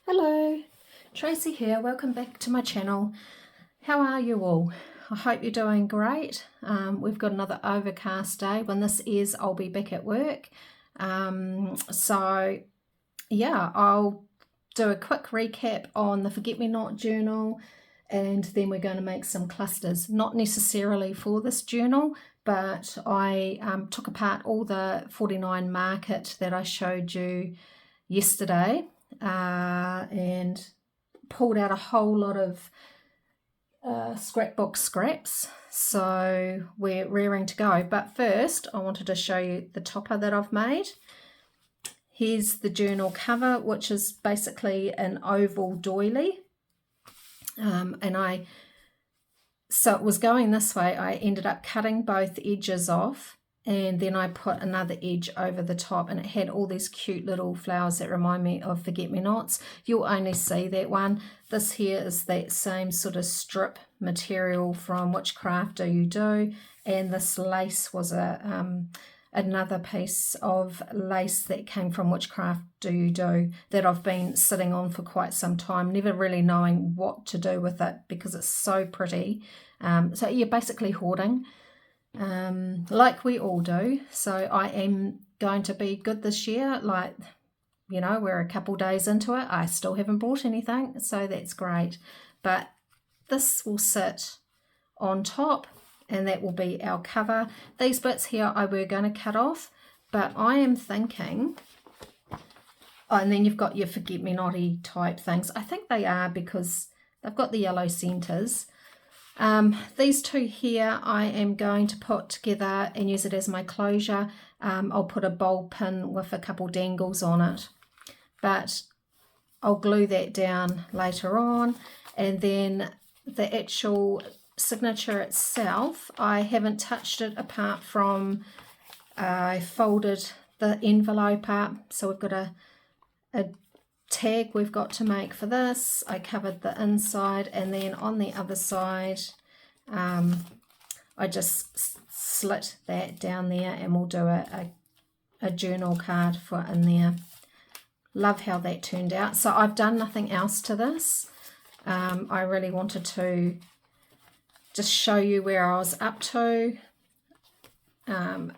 Hello, Tracy here. Welcome back to my channel. How are you all? I hope you're doing great. We've got another overcast day. When this is, I'll be back at work. So yeah, I'll do a quick recap on the Forget Me Not journal, and then we're going to make some clusters, not necessarily for this journal, but I took apart all the 49 market that I showed you yesterday and pulled out a whole lot of scrapbook scraps, so we're rearing to go. But first I wanted to show you the topper that I've made. Here's the journal cover, which is basically an oval doily, so it was going this way. I ended up cutting both edges off, and then I put another edge over the top, and it had all these cute little flowers that remind me of Forget-Me-Nots. You'll only see that one. This here is that same sort of strip material from Which Craft Do You Do, and this lace was another piece of lace that came from Which Craft Do You Do that I've been sitting on for quite some time, never really knowing what to do with it because it's so pretty. So you're basically hoarding, like we all do. So I am going to be good this year. Like, you know, we're a couple days into it. I still haven't bought anything, so that's great. But this will sit on top, and that will be our cover. These bits here I were going to cut off, but I am thinking, oh, and then you've got your forget-me-notty type things. I think they are because they've got the yellow centres. These two here I am going to put together and use it as my closure. I'll put a bowl pin with a couple dangles on it, but I'll glue that down later on. And then the actual signature itself, I haven't touched it apart from I folded the envelope up. So we've got a tag we've got to make for this. I covered the inside, and then on the other side I just slit that down there, and we'll do a journal card for in there. Love how that turned out. So I've done nothing else to this. I really wanted to just show you where I was up to.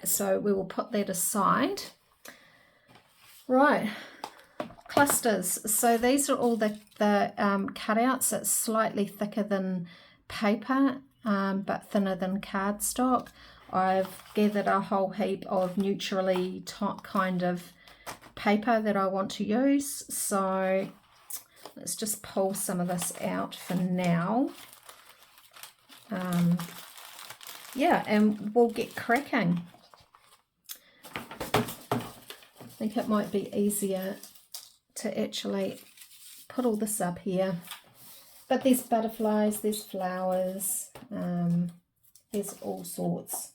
So we will put that aside. Right, clusters. So these are all the cutouts. It's slightly thicker than paper, but thinner than cardstock. I've gathered a whole heap of neutrally kind of paper that I want to use. So let's just pull some of this out for now. Yeah, and we'll get cracking. I think it might be easier to actually put all this up here. But there's butterflies, there's flowers, there's all sorts.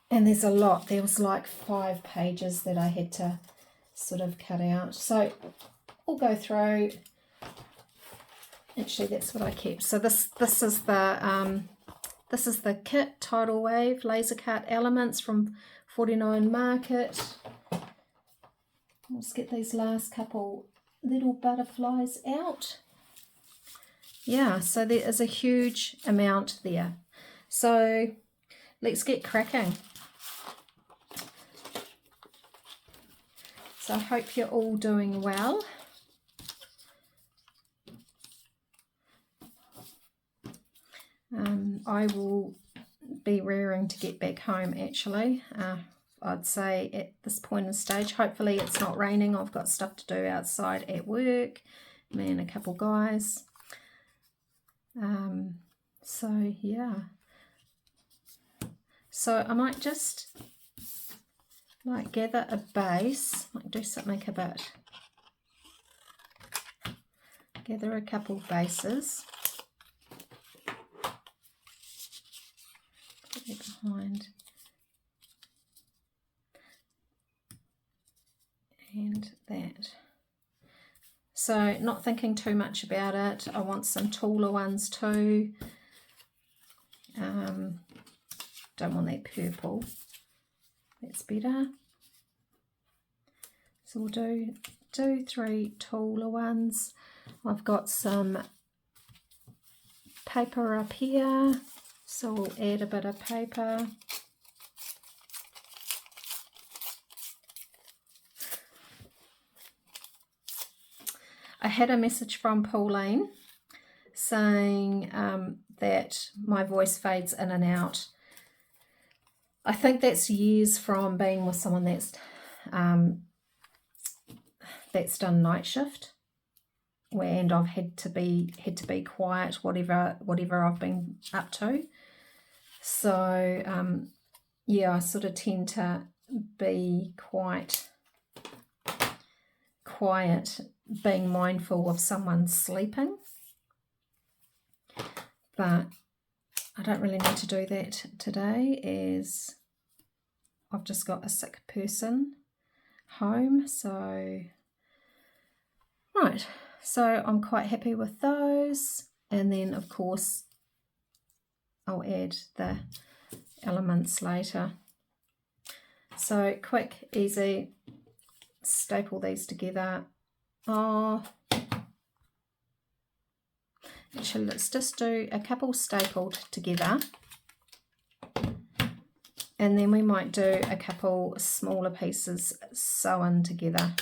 And there's a lot. There was like 5 pages that I had to sort of cut out. So we'll go through. Actually, that's what I kept. So this is the kit, Tidal Wave laser cut elements from 49 Market. Let's get these last couple little butterflies out. Yeah, so there is a huge amount there. So let's get cracking. So I hope you're all doing well. I will be raring to get back home actually. I'd say at this point in stage, hopefully it's not raining. I've got stuff to do outside at work, me and a couple guys. So yeah. So I might just like gather a base, like do something a bit. Gather a couple bases. Put it behind. And that. So not thinking too much about it. I want some taller ones too. Don't want that purple. That's better. So we'll do 3 taller ones. I've got some paper up here, so we'll add a bit of paper. I had a message from Pauline saying that my voice fades in and out. I think that's years from being with someone that's done night shift, and I've had to be quiet, whatever I've been up to. So yeah, I sort of tend to be quite quiet, being mindful of someone sleeping, but I don't really need to do that today, as I've just got a sick person home. So right, so I'm quite happy with those, and then of course I'll add the elements later. So quick, easy, staple these together. Actually, let's just do a couple stapled together, and then we might do a couple smaller pieces sewn together.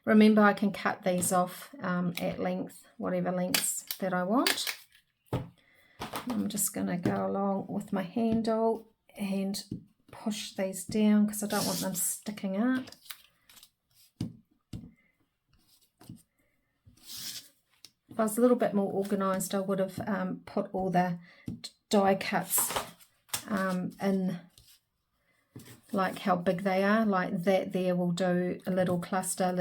Remember, I can cut these off at length, whatever lengths that I want. I'm just going to go along with my handle and push these down because I don't want them sticking up. If I was a little bit more organised, I would have put all the die cuts in, like how big they are, like that there will do a little cluster,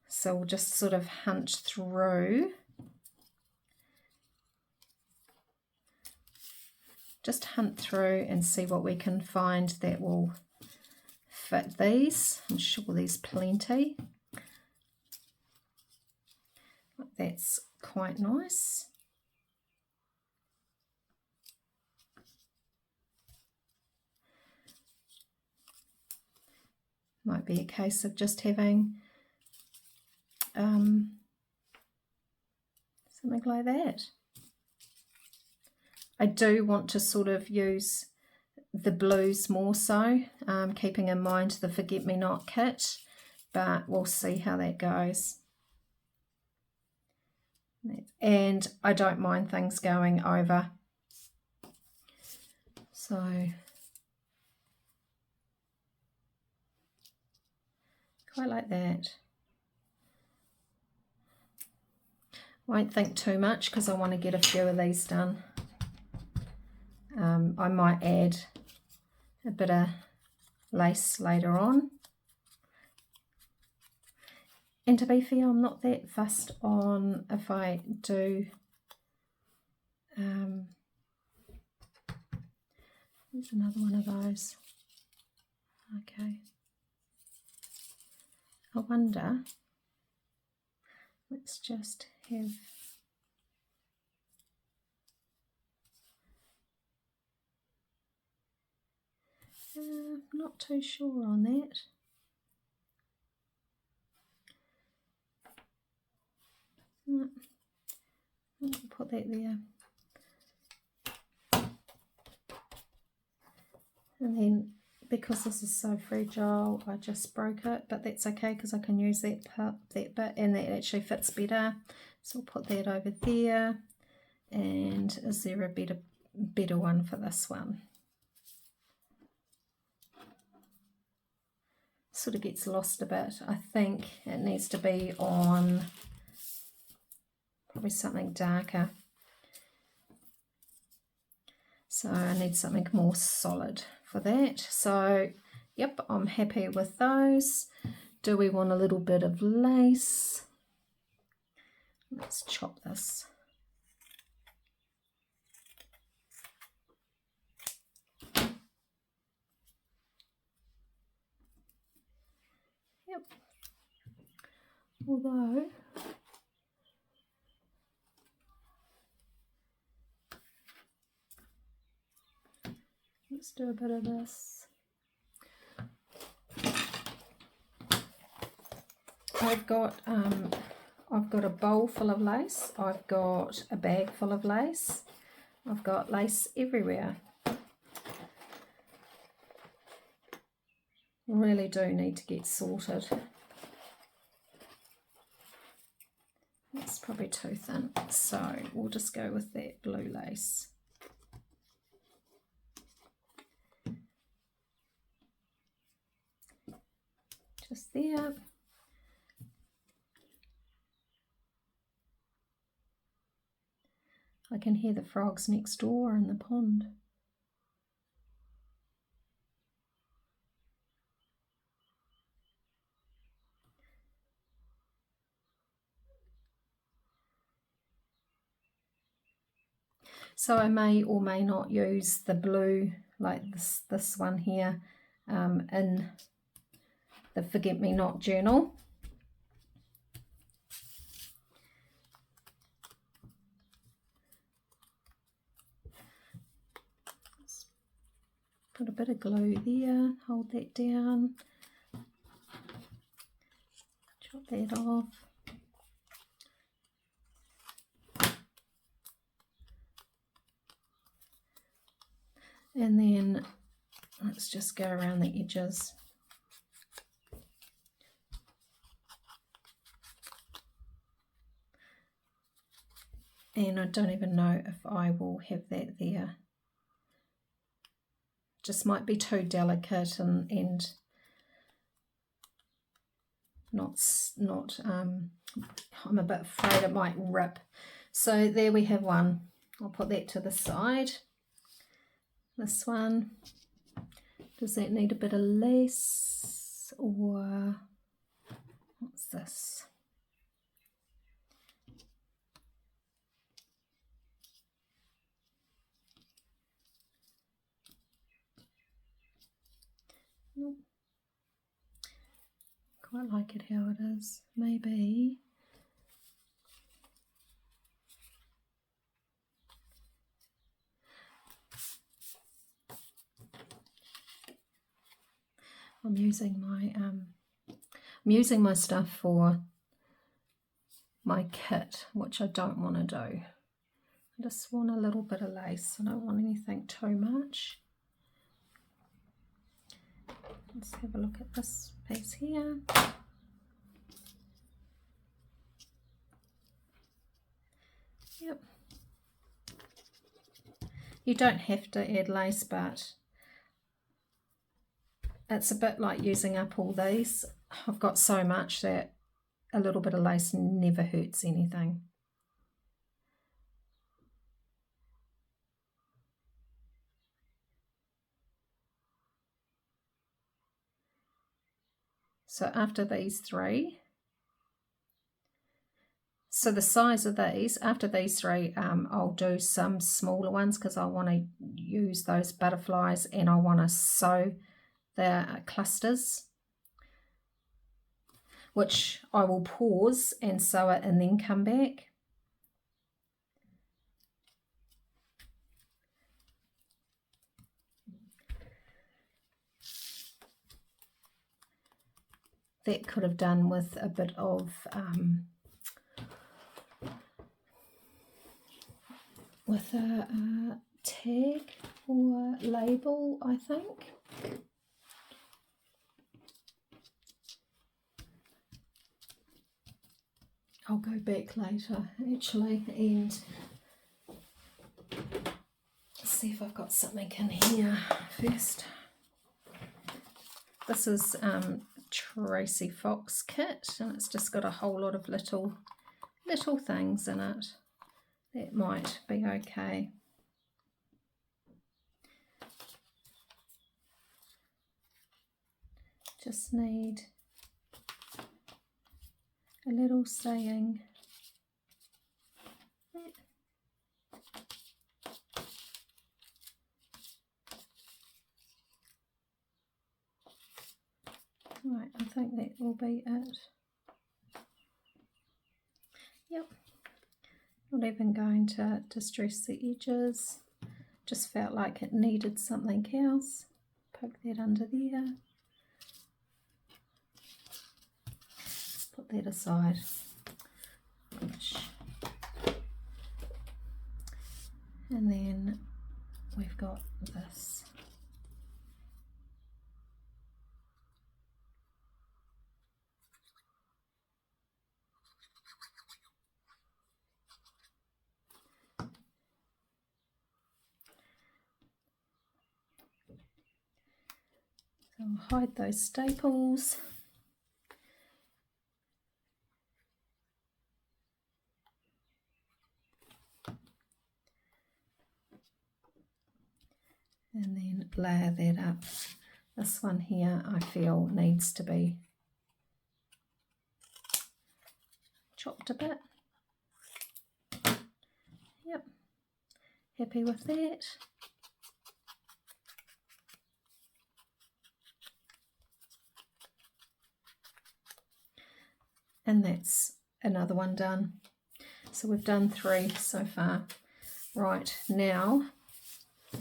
So we'll just sort of hunt through. Just hunt through and see what we can find that will fit these. I'm sure there's plenty. That's quite nice. Might be a case of just having something like that. I do want to sort of use the blues more so, keeping in mind the Forget-Me-Not kit, but we'll see how that goes. And I don't mind things going over. So quite like that. Won't think too much because I want to get a few of these done. I might add a bit of lace later on. And to be fair, I'm not that fussed on if I do. There's another one of those. Okay. I wonder, let's just have not too sure on that. I'll put that there. And then, because this is so fragile, I just broke it, but that's okay because I can use that bit, and that actually fits better. So I'll put that over there. And is there a better one for this one? Sort of gets lost a bit. I think it needs to be on probably something darker. So I need something more solid for that. So yep, I'm happy with those. Do we want a little bit of lace? Let's chop this. Yep. Although Let's do a bit of this. I've got a bowl full of lace. I've got a bag full of lace. I've got lace everywhere. Really do need to get sorted. It's probably too thin, so we'll just go with that blue lace. Just there. I can hear the frogs next door in the pond. So I may or may not use the blue, like this one here, in the Forget Me Not journal. Put a bit of glue there, hold that down, chop that off. And then let's just go around the edges. And I don't even know if I will have that there. Just might be too delicate and not I'm a bit afraid it might rip. So there we have one. I'll put that to the side. This one, does that need a bit of lace, or what's this? Nope. Quite like it how it is. Maybe I'm using my stuff for my kit, which I don't want to do. I just want a little bit of lace. I don't want anything too much. Let's have a look at this piece here. Yep. You don't have to add lace, but it's a bit like using up all these. I've got so much that a little bit of lace never hurts anything. So after these three, so the size of these, after these three, I'll do some smaller ones because I want to use those butterflies and I want to sew the clusters, which I will pause and sew it and then come back. That could have done with a bit of with a tag or label, I think. I'll go back later actually and see if I've got something in here first. This is Tracy Fox kit, and it's just got a whole lot of little things in it that might be okay. Just need a little saying. Right, I think that will be it. Yep. Not even going to distress the edges. just felt like it needed something else. Poke that under there. Put that aside. And then we've got this. So I'll hide those staples. And then layer that up. This one here I feel needs to be chopped a bit. Yep, happy with that. And that's another one done. So we've done 3 so far. Right, now I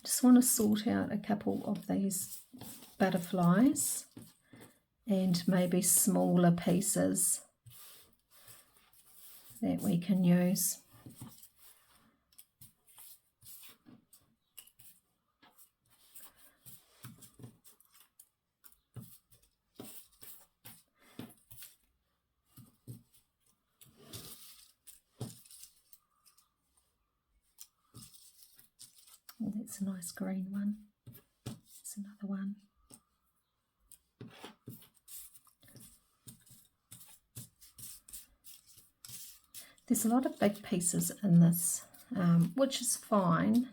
just want to sort out a couple of these butterflies and maybe smaller pieces that we can use. Oh, that's a nice green one. That's another one. There's a lot of big pieces in this, which is fine.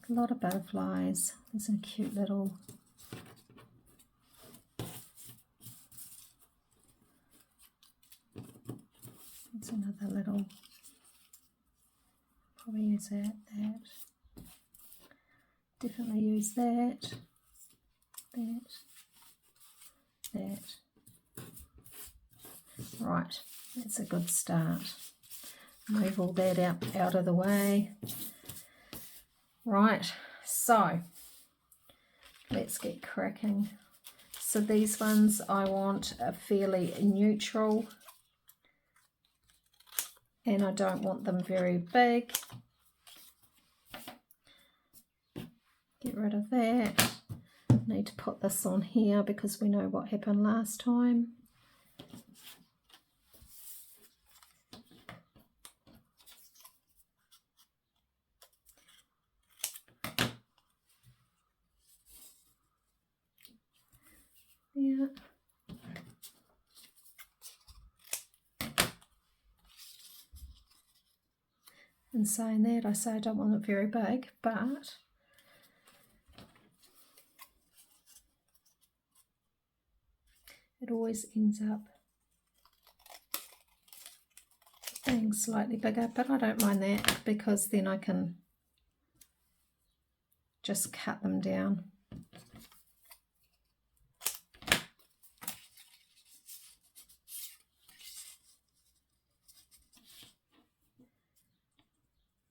A lot of butterflies. There's a cute little It's another little, probably use that. Definitely use that. Right, that's a good start. Move all that out of the way. Right, so let's get cracking. So these ones I want a fairly neutral, and I don't want them very big. Get rid of that. Need to put this on here because we know what happened last time. Yeah. In saying that, I say I don't want it very big, but it always ends up being slightly bigger, but I don't mind that because then I can just cut them down.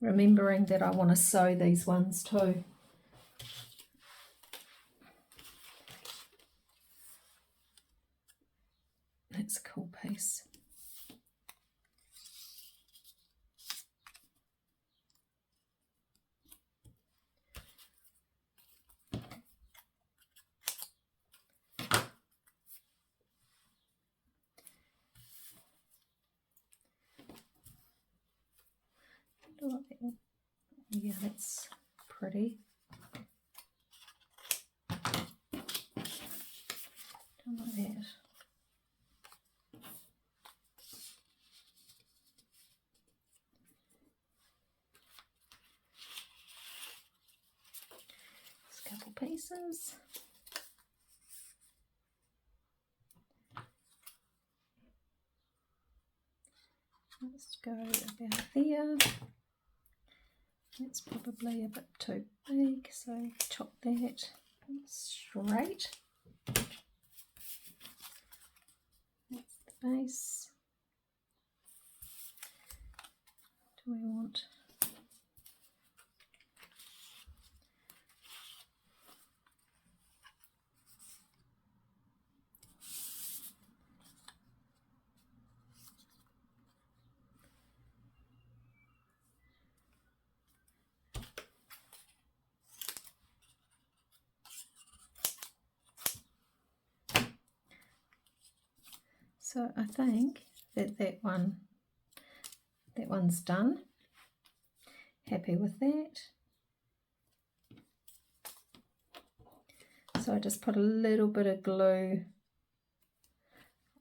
Remembering that I want to sew these ones too. That's a cool piece. Yeah, that's pretty. Don't like that. Just a couple pieces. Let's go about there. That's probably a bit too big, so chop that straight. That's the base. Do we want So I think that one's done. Happy with that. So I just put a little bit of glue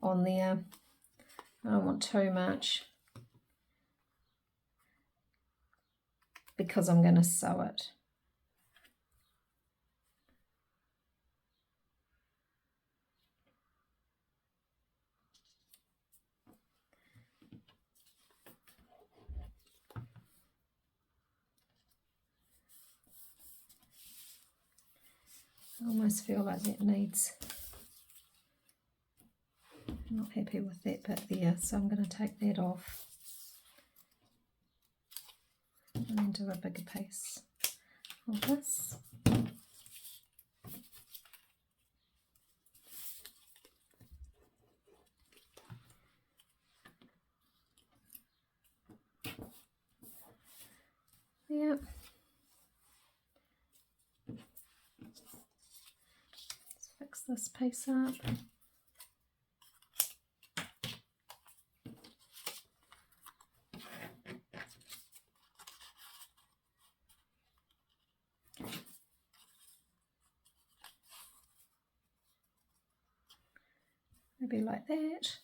on there. I don't want too much because I'm going to sew it. I almost feel like that needs, I'm not happy with that bit there, so I'm going to take that off and then do a bigger piece of this. Yep. Let's fix this piece up. Maybe like that.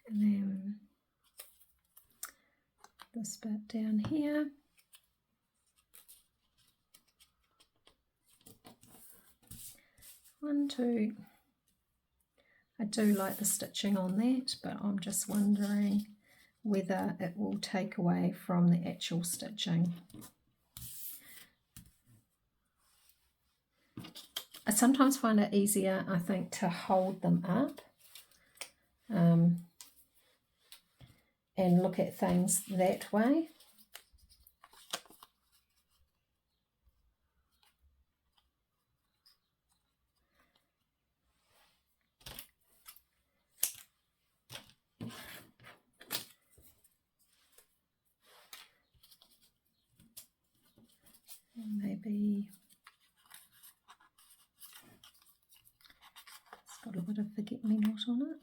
And then this bit down here. One, two. I do like the stitching on that, but I'm just wondering whether it will take away from the actual stitching. I sometimes find it easier, I think, to hold them up and look at things that way. And maybe it's got a bit of forget-me-not on it.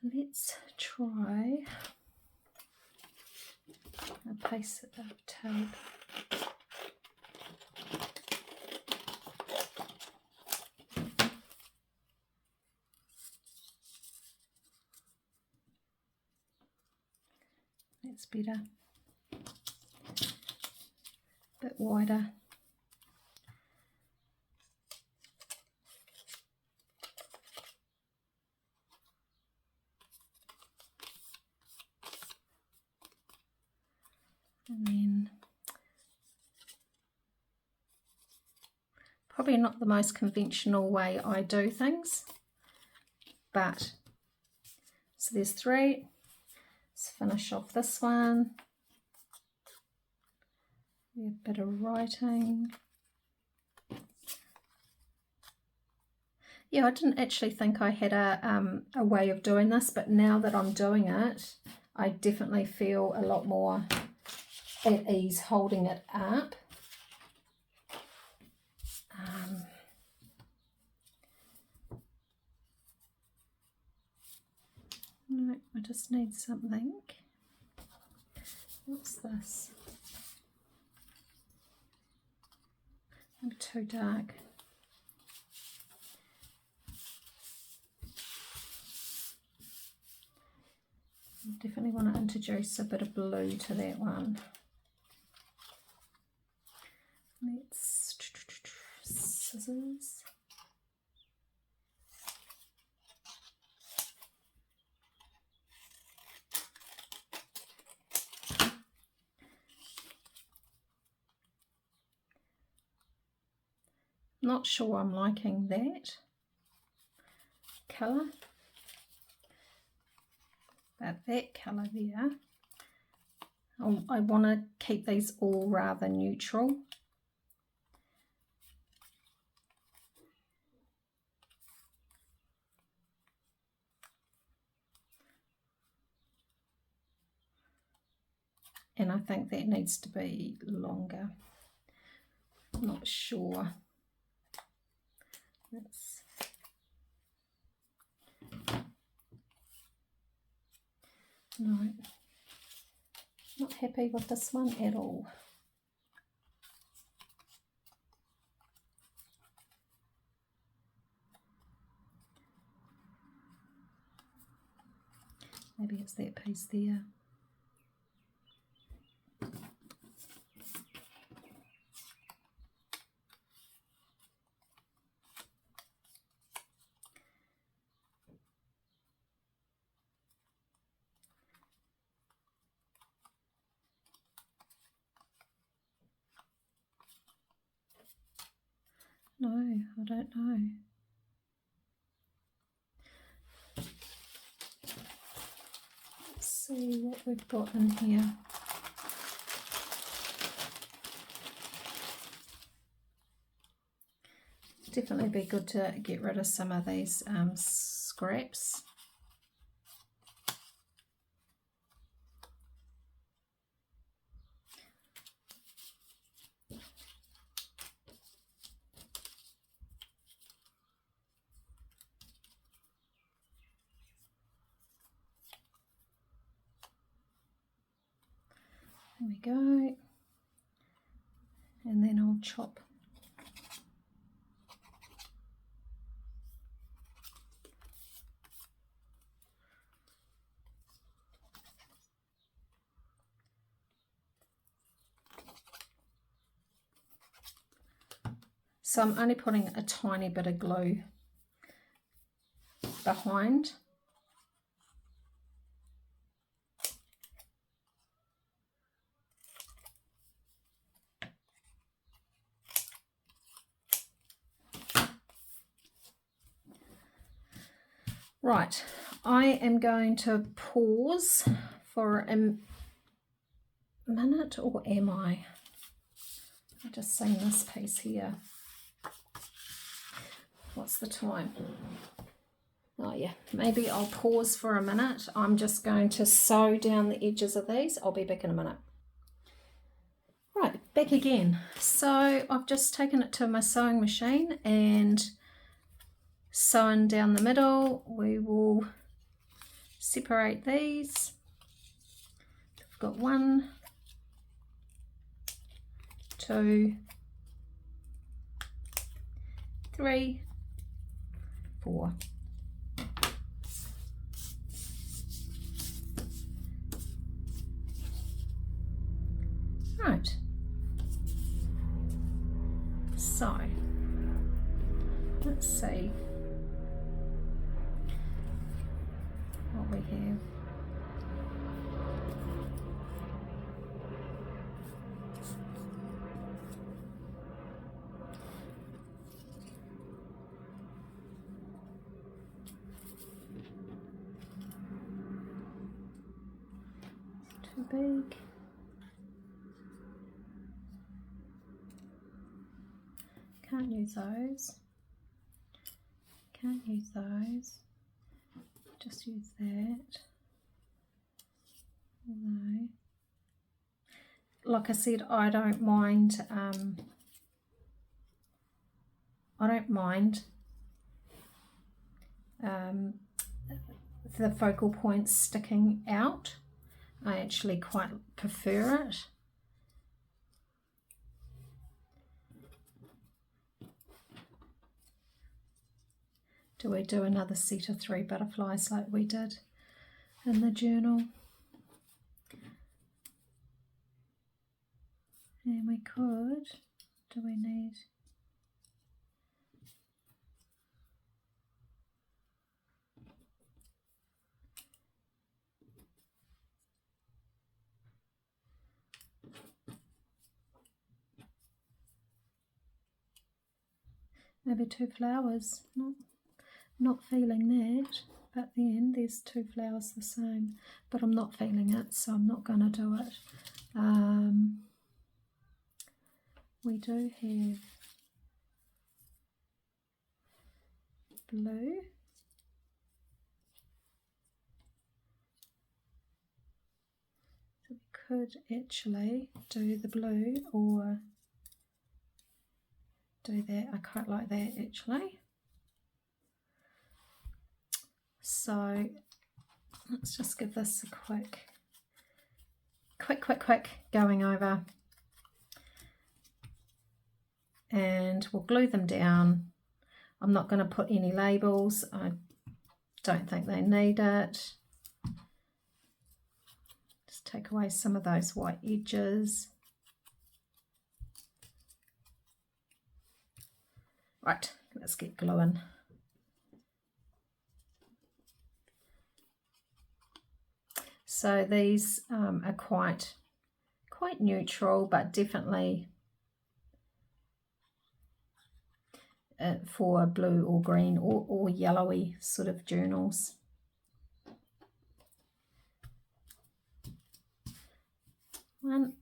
Let's try a piece of tape. That's better. A bit wider. And then probably not the most conventional way I do things, but so there's 3. Let's finish off this one. A bit of writing. Yeah, I didn't actually think I had a way of doing this, but now that I'm doing it, I definitely feel a lot more at ease holding it up. No, I just need something. What's this? Maybe too dark. I definitely want to introduce a bit of blue to that one. Let's scissors. Not sure I'm liking that colour, but that colour there I want to keep these all rather neutral. And I think that needs to be longer. I'm not sure. No, not happy with this one at all. Maybe it's that piece there. No, I don't know. Let's see what we've got in here. Definitely be good to get rid of some of these scraps. There we go. And then I'll chop so I'm only putting a tiny bit of glue behind. Right, I am going to pause for a minute, or am I? I've just seen this piece here. What's the time? Oh yeah, maybe I'll pause for a minute. I'm just going to sew down the edges of these. I'll be back in a minute. Right, back again. So I've just taken it to my sewing machine and sewn down the middle. We will separate these. We've got 1, 2, 3, 4. Right. So let's see what we have. Too big. Can't use those. Can't use those. Just use that. No. Like I said, I don't mind. The focal points sticking out. I actually quite prefer it. Do we do another set of 3 butterflies like we did in the journal? And we could. Do we need? Maybe 2 flowers. Not feeling that. But then there's 2 flowers the same, but I'm not feeling it, so I'm not going to do it. We do have blue. So we could actually do the blue or do that. I quite like that actually. So let's just give this a quick going over, and we'll glue them down. I'm not going to put any labels. I don't think they need it. Just take away some of those white edges. Right, let's get gluing. So these are quite neutral, but definitely for blue or green or yellowy sort of journals. One.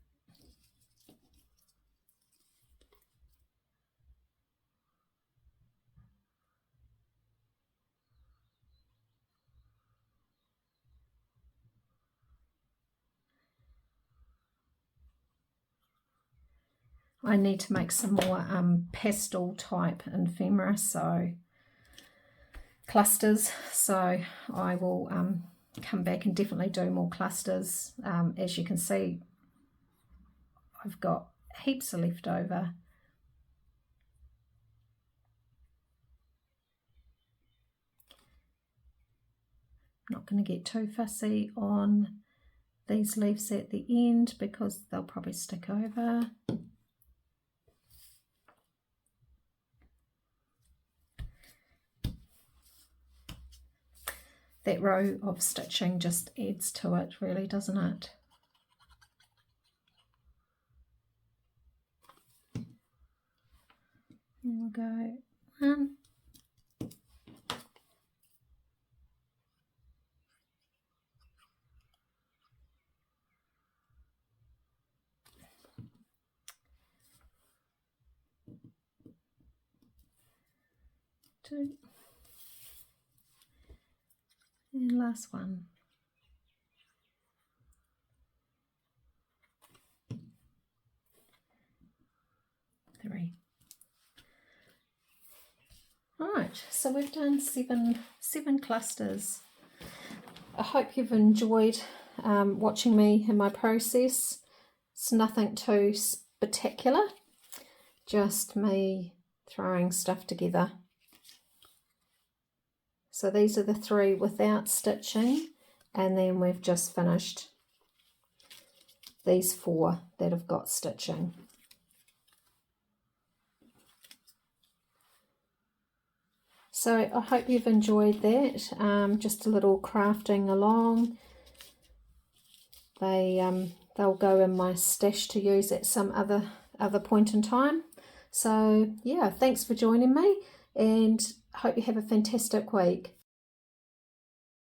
I need to make some more pastel type ephemera, so clusters, so I will come back and definitely do more clusters. As you can see, I've got heaps of leftover. I'm not going to get too fussy on these leaves at the end because they'll probably stick over. That row of stitching just adds to it, really, doesn't it? There we go. 1, 2, and last one. 3. Right, so we've done seven clusters. I hope you've enjoyed watching me in my process. It's nothing too spectacular, just me throwing stuff together. So these are the 3 without stitching, and then we've just finished these 4 that have got stitching. So I hope you've enjoyed that, just a little crafting along. They'll go in my stash to use at some other point in time. So yeah, thanks for joining me, and hope you have a fantastic week.